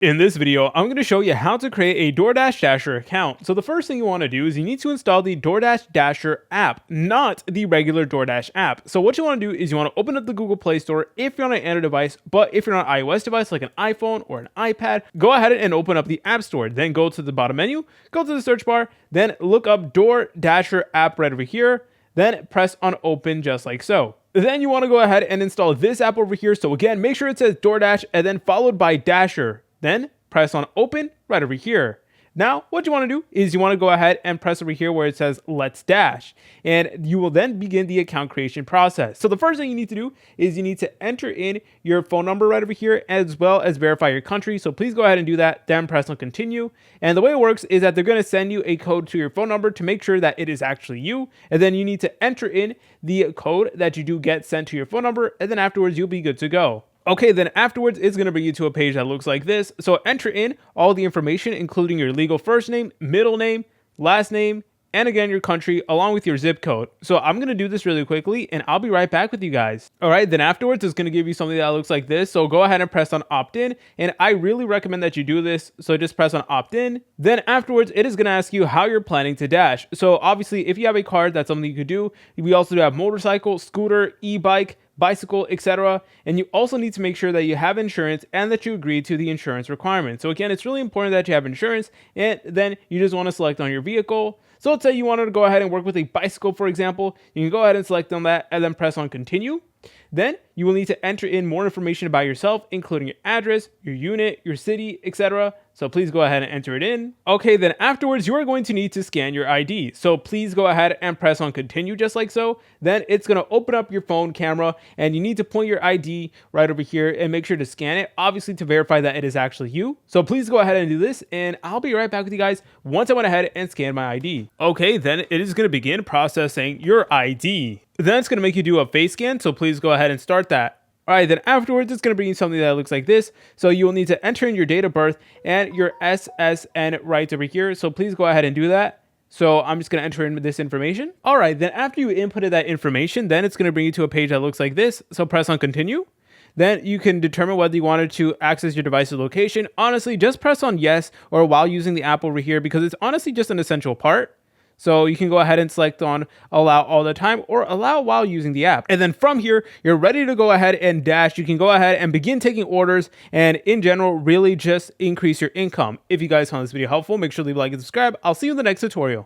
In this video, I'm going to show you how to create a DoorDash Dasher account. So the first thing you want to do is you need to install the DoorDash Dasher app, not the regular DoorDash app. So what you want to do is you want to open up the Google Play Store if you're on an Android device, but if you're on an iOS device like an iPhone or an iPad, go ahead and open up the App Store. Then go to the bottom menu, go to the search bar, then look up DoorDasher app right over here, then press on open just like so. Then you want to go ahead and install this app over here. So again, make sure it says DoorDash and then followed by Dasher. Then press on open right over here. Now, what you want to do is you want to go ahead and press over here where it says Let's Dash, and you will then begin the account creation process. So the first thing you need to do is you need to enter in your phone number right over here as well as verify your country. So please go ahead and do that, then press on continue. And the way it works is that they're going to send you a code to your phone number to make sure that it is actually you. And then you need to enter in the code that you do get sent to your phone number, and then afterwards you'll be good to go. Okay, then afterwards, it's going to bring you to a page that looks like this. So enter in all the information, including your legal first name, middle name, last name, and again, your country, along with your zip code. So I'm going to do this really quickly, and I'll be right back with you guys. All right, then afterwards, it's going to give you something that looks like this. So go ahead and press on opt-in, and I really recommend that you do this. So just press on opt-in. Then afterwards, it is going to ask you how you're planning to dash. So obviously, if you have a card, that's something you could do. We also do have motorcycle, scooter, e-bike, bicycle, etc. And you also need to make sure that you have insurance and that you agree to the insurance requirements. So again, it's really important that you have insurance, and then you just want to select on your vehicle. So let's say you wanted to go ahead and work with a bicycle, for example. You can go ahead and select on that and then press on continue. Then you will need to enter in more information about yourself, including your address, your unit, your city, etc. So please go ahead and enter it in. Okay, then afterwards, you are going to need to scan your ID. So please go ahead and press on continue just like so. Then it's going to open up your phone camera, and you need to point your ID right over here and make sure to scan it, obviously to verify that it is actually you. So please go ahead and do this, and I'll be right back with you guys once I went ahead and scanned my ID. Okay, then it is going to begin processing your ID. Then it's going to make you do a face scan, so please go ahead and start that. All right, then afterwards, it's going to bring you something that looks like this. So you will need to enter in your date of birth and your SSN right over here. So please go ahead and do that. So I'm just going to enter in this information. All right, then after you inputted that information, then it's going to bring you to a page that looks like this. So press on continue. Then you can determine whether you wanted to access your device's location. Honestly, just press on yes or while using the app over here, because it's honestly just an essential part. So you can go ahead and select on allow all the time or allow while using the app. And then from here, you're ready to go ahead and dash. You can go ahead and begin taking orders, and in general, really just increase your income. If you guys found this video helpful, make sure to leave a like and subscribe. I'll see you in the next tutorial.